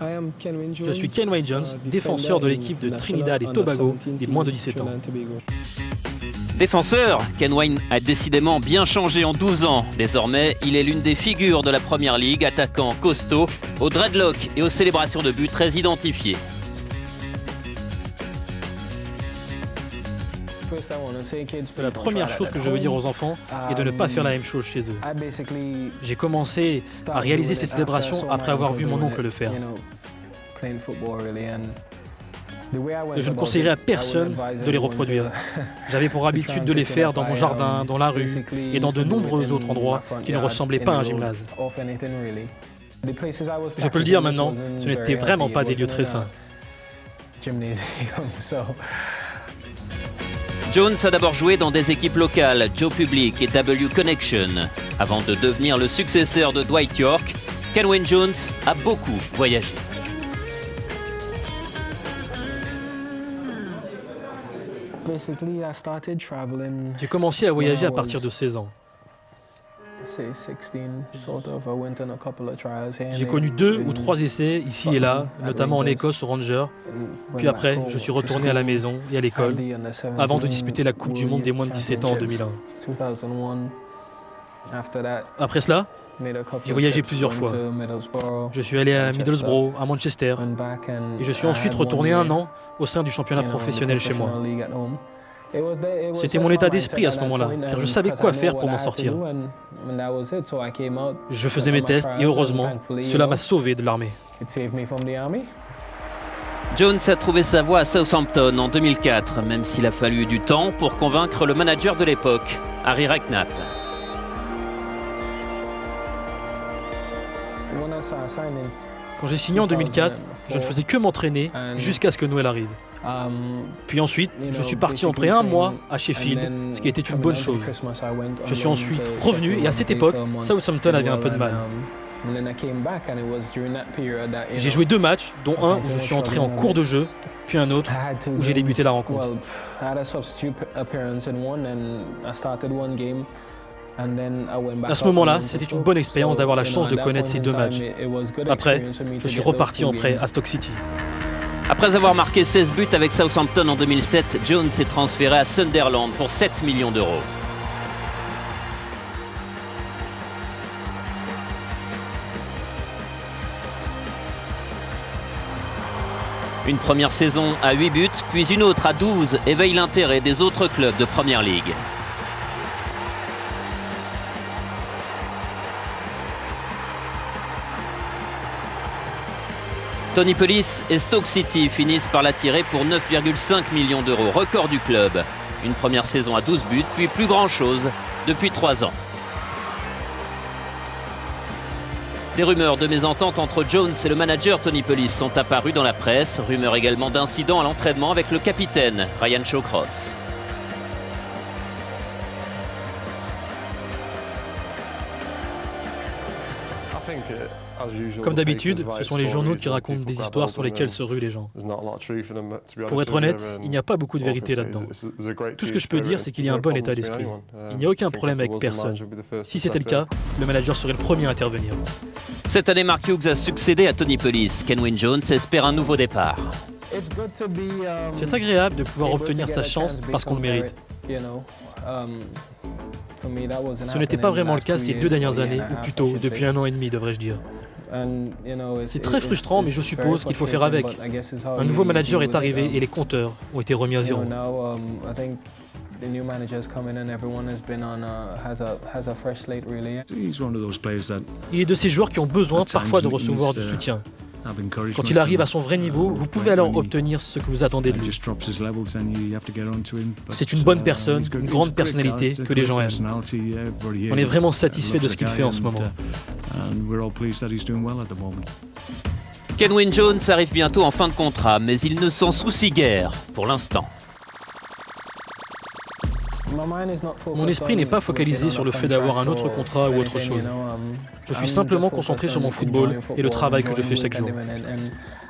Je suis Ken Wayne Jones, défenseur de l'équipe de Trinidad et Tobago des moins de 17 ans. Défenseur, Ken Wayne a décidément bien changé en 12 ans. Désormais, il est l'une des figures de la Premier League, attaquant costaud, aux dreadlocks et aux célébrations de buts très identifiées. La première chose que je veux dire aux enfants est de ne pas faire la même chose chez eux. J'ai commencé à réaliser ces célébrations après avoir vu mon oncle le faire. Et je ne conseillerais à personne de les reproduire. J'avais pour habitude de les faire dans mon jardin, dans la rue et dans de nombreux autres endroits qui ne ressemblaient pas à un gymnase. Je peux le dire maintenant, ce n'était vraiment pas des lieux très sains. Jones a d'abord joué dans des équipes locales, Joe Public et W Connection. Avant de devenir le successeur de Dwight Yorke, Ken Wayne Jones a beaucoup voyagé. J'ai commencé à voyager à partir de 16 ans. J'ai connu 2 ou 3 essais ici et là, notamment en Écosse au Ranger. Puis après, je suis retourné à la maison et à l'école, avant de disputer la Coupe du Monde des moins de 17 ans en 2001. Après cela, j'ai voyagé plusieurs fois. Je suis allé à Middlesbrough, à Manchester, et je suis ensuite retourné 1 an au sein du championnat professionnel chez moi. C'était mon état d'esprit à ce moment-là, car je savais quoi faire pour m'en sortir. Je faisais mes tests et heureusement, cela m'a sauvé de l'armée. Jones a trouvé sa voie à Southampton en 2004, même s'il a fallu du temps pour convaincre le manager de l'époque, Harry Redknapp. Quand j'ai signé en 2004, je ne faisais que m'entraîner jusqu'à ce que Noël arrive. Puis ensuite, je suis parti en prêt 1 mois à Sheffield, ce qui était une bonne chose. Je suis ensuite revenu et à cette époque, Southampton avait un peu de mal. J'ai joué 2 matchs, dont un où je suis entré en cours de jeu, puis un autre où j'ai débuté la rencontre. À ce moment-là, c'était une bonne expérience d'avoir la chance de connaître ces 2 matchs. Après, je suis reparti en prêt à Stoke City. Après avoir marqué 16 buts avec Southampton en 2007, Jones s'est transféré à Sunderland pour 7 millions d'euros. Une première saison à 8 buts, puis une autre à 12 éveille l'intérêt des autres clubs de Premier League. Tony Pulis et Stoke City finissent par l'attirer pour 9,5 millions d'euros, record du club. Une première saison à 12 buts, puis plus grand-chose depuis 3 ans. Des rumeurs de mésentente entre Jones et le manager Tony Pulis sont apparues dans la presse. Rumeurs également d'incidents à l'entraînement avec le capitaine Ryan Shawcross. Comme d'habitude, ce sont les journaux qui racontent des histoires sur lesquelles se ruent les gens. Pour être honnête, il n'y a pas beaucoup de vérité là-dedans. Tout ce que je peux dire, c'est qu'il y a un bon état d'esprit. Il n'y a aucun problème avec personne. Si c'était le cas, le manager serait le premier à intervenir. Cette année, Mark Hughes a succédé à Tony Pulis. Ken Wayne Jones espère un nouveau départ. C'est agréable de pouvoir obtenir sa chance parce qu'on le mérite. Ce n'était pas vraiment le cas ces 2 dernières années, ou plutôt depuis 1 an et demi, devrais-je dire. C'est très frustrant, mais je suppose qu'il faut faire avec. Un nouveau manager est arrivé et les compteurs ont été remis à zéro. Il est de ces joueurs qui ont besoin parfois de recevoir du soutien. Quand il arrive à son vrai niveau, vous pouvez alors obtenir ce que vous attendez de lui. C'est une bonne personne, une grande personnalité que les gens aiment. On est vraiment satisfait de ce qu'il fait en ce moment. Ken Wayne Jones arrive bientôt en fin de contrat, mais il ne s'en soucie guère pour l'instant. Mon esprit n'est pas focalisé sur le fait d'avoir un autre contrat ou autre chose. Je suis simplement concentré sur mon football et le travail que je fais chaque jour.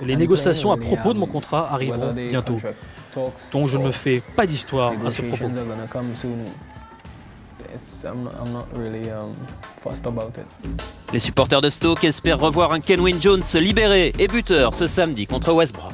Les négociations à propos de mon contrat arriveront bientôt. Donc je ne me fais pas d'histoire à ce propos. Les supporters de Stoke espèrent revoir un Kenwyne Jones libéré et buteur ce samedi contre West Brom.